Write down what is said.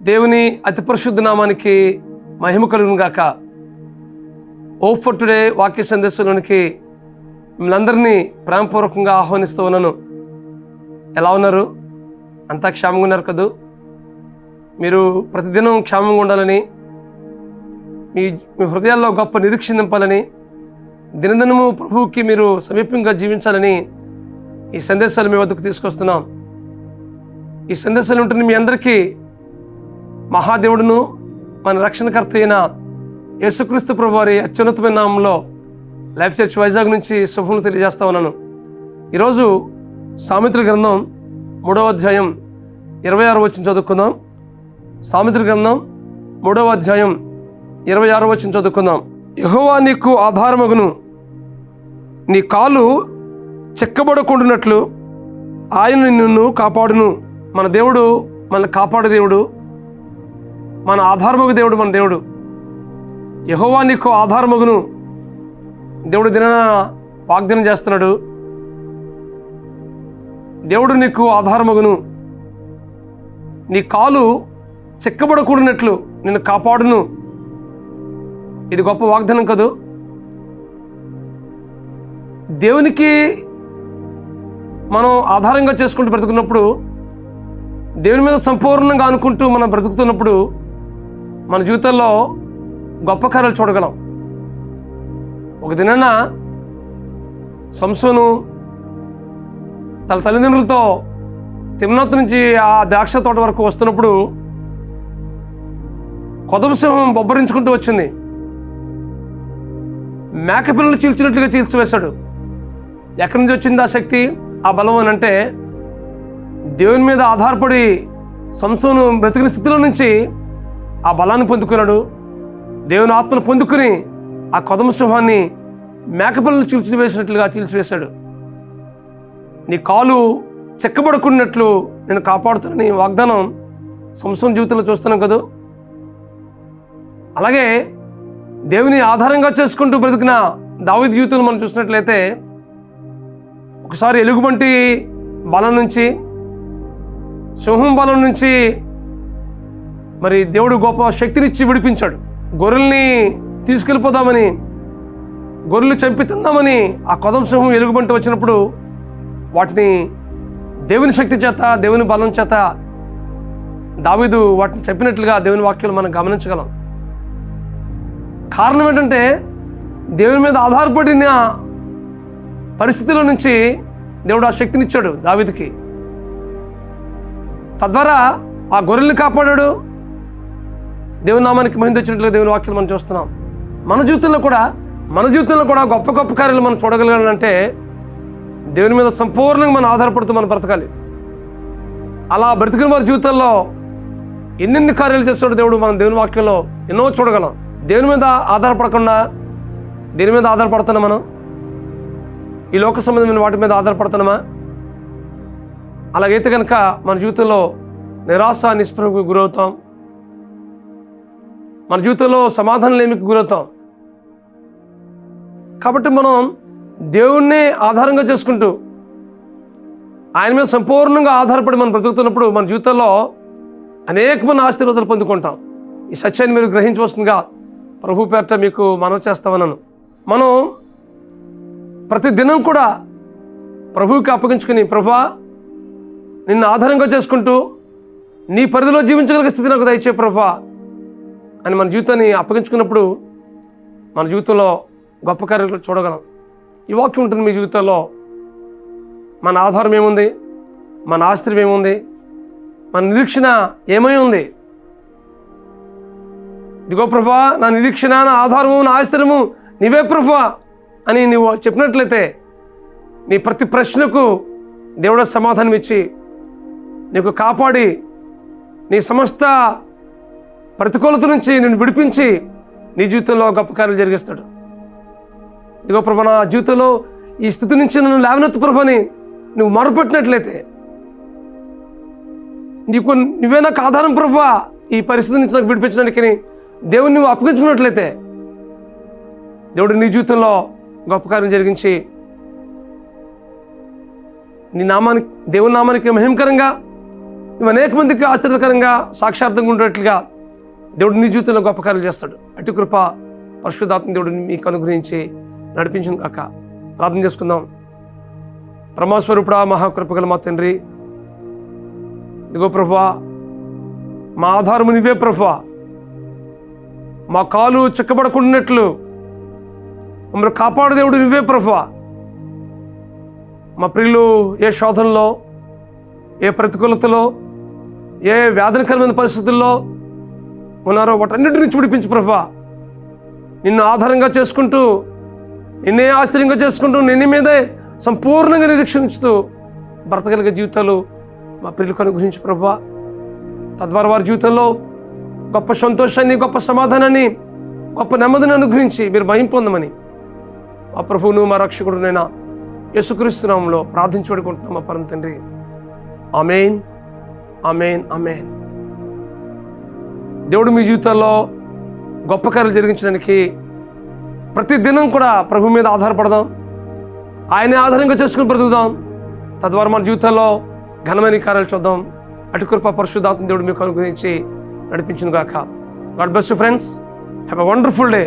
దేవుని అతి పరిశుద్ధ నామానికి మహిమ కలుగును గాక. హోప్ ఫర్ టుడే వాక్య సందేశంలోనికి మిమ్మల్ని అందరినీ ప్రేమపూర్వకంగా ఆహ్వానిస్తూ ఉన్నాను. ఎలా ఉన్నారు? అంతా క్షేమంగా ఉన్నారు కదూ? మీరు ప్రతిదినం క్షేమంగా ఉండాలని, మీ హృదయాల్లో గొప్ప నిరీక్షణ నింపాలని, దినదినము ప్రభువుకి మీరు సమీపంగా జీవించాలని ఈ సందేశాలు మీ వద్దకు తీసుకొస్తున్నాం. ఈ సందేశాలు ఉంటున్న మీ అందరికీ మహాదేవుడును మన రక్షణకర్త అయిన యేసుక్రీస్తు ప్రభు వారి అత్యున్నతమైన నామంలో లైఫ్ చర్చ్ వైజాగ్ నుంచి శుభములు తెలియజేస్తా ఉన్నాను. ఈరోజు సామెతల గ్రంథం 3వ అధ్యాయం 26వ వచనం చదువుకుందాం. సామెతల గ్రంథం 3వ అధ్యాయం 26వ వచనం చదువుకుందాం. యెహోవా నీకు ఆధారమగును, నీ కాలు చెక్కబడకుండునట్లు ఆయన నిన్ను కాపాడును. మన దేవుడు మనల్ని కాపాడు దేవుడు, మన ఆధారమగు దేవుడు, మన దేవుడు. యెహోవా నీకు ఆధారమగును. దేవుడు దిన వాగ్దానం చేస్తున్నాడు. దేవుడు నీకు ఆధారమగును, నీ కాలు చెక్కబడకూడినట్లు నిన్ను కాపాడును. ఇది గొప్ప వాగ్దానం కదూ. దేవునికి మనం ఆధారంగా చేసుకుంటూ బ్రతుకున్నప్పుడు, దేవుని మీద సంపూర్ణంగా అనుకుంటూ మనం బ్రతుకుతున్నప్పుడు మన జీవితంలో గొప్ప కార్యాలు చూడగలం. ఒక దినాన సంసోను తన తల్లిదండ్రులతో తిమ్నాత్ నుంచి ఆ ద్రాక్ష తోట వరకు వస్తున్నప్పుడు కొదమ సింహం బొబ్బరించుకుంటూ వచ్చింది. మేకపిల్లలు చీల్చినట్లుగా చీల్చివేశాడు. ఎక్కడి నుంచి వచ్చింది ఆ శక్తి, ఆ బలం అని అంటే, దేవుని మీద ఆధారపడి సంసోను బ్రతికిన స్థితిలో నుంచి ఆ బలాన్ని పొందుకున్నాడు. దేవుని ఆత్మను పొందుకుని ఆ కొదమ సింహాన్ని మేకపిల్లలు చీల్చివేసినట్లుగా చీల్చివేశాడు. నీ కాలు చెక్కబడుకున్నట్లు నేను కాపాడుతానని వాగ్దానం సంసోను జీవితంలో చూస్తున్నాం కదా. అలాగే దేవుని ఆధారంగా చేసుకుంటూ బ్రతికిన దావీదు జీవితంలో మనం చూసినట్లయితే, ఒకసారి ఎలుగుబంటి బలం నుంచి, సింహం బలం నుంచి మరి దేవుడు గొప్ప శక్తినిచ్చి విడిపించాడు. గొర్రెల్ని తీసుకెళ్ళిపోదామని, గొర్రెలు చంపి తిందామని ఆ కొదమ సింహం ఎలుగుబంటి వచ్చినప్పుడు వాటిని దేవుని శక్తి చేత, దేవుని బలం చేత దావీదు వాటిని చెప్పినట్లుగా దేవుని వాక్యాలు మనం గమనించగలం. కారణం ఏంటంటే, దేవుని మీద ఆధారపడిన పరిస్థితుల నుంచి దేవుడు ఆ శక్తినిచ్చాడు దావీదుకి. తద్వారా ఆ గొర్రెల్ని కాపాడాడు. దేవుని నామానికి మహిమ తెచ్చినట్లుగా దేవుని వాక్యాలు మనం చూస్తున్నాం. మన జీవితంలో కూడా గొప్ప గొప్ప కార్యాలు మనం చూడగలగాలంటే దేవుని మీద సంపూర్ణంగా మనం ఆధారపడుతూ మనం బ్రతకాలి. అలా బ్రతికిన వారి జీవితాల్లో ఎన్నెన్ని కార్యాలు చేస్తాడు దేవుడు మనం దేవుని వాక్యంలో ఎన్నో చూడగలం. దేవుని మీద ఆధారపడకుండా దేని మీద ఆధారపడుతున్నాం మనం? ఈ లోక సంబంధమైన వాటి మీద ఆధారపడుతున్నామా? అలాగైతే కనుక మన జీవితంలో నిరాశ, నిస్పృహకు గురవుతాం. మన జీవితంలో సమాధానం లేమికి గురవుతాం. కాబట్టి మనం దేవుణ్ణి ఆధారంగా చేసుకుంటూ ఆయన మీద సంపూర్ణంగా ఆధారపడి మనం బ్రతుకుతున్నప్పుడు మన జీవితంలో అనేకమైన ఆశీర్వాదాలు పొందుకుంటాం. ఈ సత్యాన్ని మీరు గ్రహించవలసిందిగా ప్రభు పేరిట మీకు మనవి చేస్తామన్నాను. మనం ప్రతి దినం కూడా ప్రభువుకి అప్పగించుకుని, ప్రభువా నిన్ను ఆధారంగా చేసుకుంటూ నీ పరిధిలో జీవించగలిగే స్థితి నాకు దయచే ప్రభువా అని మన జీవితాన్ని అప్పగించుకున్నప్పుడు మన జీవితంలో గొప్ప కార్యాలు చూడగలం. ఈ వాక్యం ఉంటుంది మీ జీవితంలో. మన ఆధారం ఏముంది, మన ఆశ్రయం ఏముంది, మన నిరీక్షణ ఏమై ఉంది? ఇదిగో ప్రభువా, నా నిరీక్షణ, నా ఆధారము, నా ఆశ్రయము నీవే ప్రభువా అని నువ్వు చెప్పినట్లయితే నీ ప్రతి ప్రశ్నకు దేవుడు సమాధానం ఇచ్చి నీకు కాపాడి నీ సమస్త ప్రతికూలత నుంచి నిన్ను విడిపించి నీ జీవితంలో గొప్ప కార్యాలు జరిగిస్తాడు. ఇదిగో ప్రభు, నా జీవితంలో ఈ స్థితి నుంచి నన్ను లేవనెత్తు ప్రభు అని నువ్వు మొరపెట్టినట్లయితే, నువ్వే నాకు ఆధారం ప్రభువా ఈ పరిస్థితి నుంచి నాకు విడిపించడానికి దేవుని నువ్వు అప్పగించుకున్నట్లయితే దేవుడు నీ జీవితంలో గొప్ప కార్యం జరిగించి నీ నామానికి, దేవుని నామానికి మహిమకరంగా నువ్వు అనేక మందికి ఆశ్చర్యకరంగా సాక్షార్థంగా ఉండేట్లుగా దేవుడు నీ జీవితంలో గొప్ప కార్యాలు చేస్తాడు. అటు కృప పరిశుద్ధాత్మ దేవుడు మీకు అనుగ్రహించి నడిపించిన కాక. ప్రార్థన చేసుకుందాం. పరమస్వరూపుడా, మహాకృపగల మా తండ్రి, ఇదిగో ప్రభువా, మా ఆధారము నీవే ప్రభువా. మా కాలు చిక్కబడకుండాట్లు మమ్మల్ని కాపాడు దేవుడు నువ్వే ప్రభువా. మా ప్రియులు ఏ శోధనలో, ఏ ప్రతికూలతలో, ఏ వ్యాధనకరమైన పరిస్థితుల్లో ఉన్నారో వాటన్నిటి నుంచి విడిపించు ప్రభువా. నిన్ను ఆధారంగా చేసుకుంటూ, నిన్నే ఆశ్చర్యంగా చేసుకుంటూ, నిన్ను మీదే సంపూర్ణంగా నిరీక్షించుతూ బ్రతకలిగే జీవితాలు మా ప్రియులకు అనుగ్రహించు ప్రభువా. తద్వారా వారి జీవితంలో గొప్ప సంతోషాన్ని, గొప్ప సమాధానాన్ని, గొప్ప నెమ్మదిని అనుగ్రహించి మీరు భయం పొందమని మా ప్రభువును, మా రక్షకుడునైనా యేసుక్రీస్తు నామములో ప్రార్థించి పెడుకుంటున్నాం మా పరమ తండ్రి. ఆమేన్, ఆమేన్, ఆమేన్. దేవుడు మీ జీవితాల్లో గొప్ప కార్యాలు జరిగించడానికి ప్రతి దినం కూడా ప్రభు మీద ఆధారపడదాం. ఆయనే ఆధారంగా చేసుకుని బ్రతుకుదాం. తద్వారా మన జీవితాల్లో ఘనమైన కార్యాలు చూద్దాం. అటు కృప పరిశుద్ధాత్మ దేవుడు మీకు అనుగ్రహించి నడిపించును గాక. God bless you friends. Have a wonderful day.